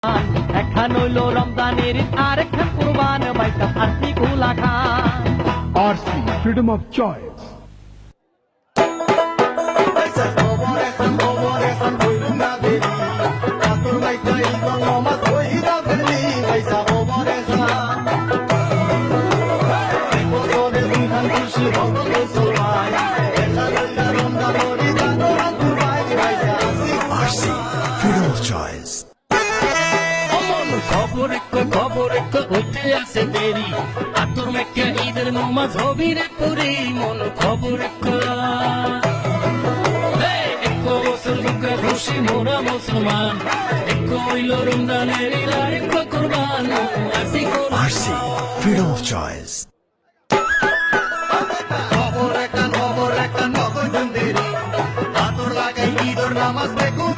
একখান হইল রমজানের ঈদ আর একখান কুরবান বাইসাব আরসি কুলা খান RC, freedom of choice. RC, freedom of choice. খবর হইতে আছে দেরি আতর মেকে ঈদের নামাজ হবি রে পুরি মন খবর বছর মুখে খুশি মোরা মুসলমান হইল রমজানের ঈদ আর কুরবান RC, freedom of choice. খবর একটা নগর দেরি আতর লাগাই ঈদের নামাজ দেখুন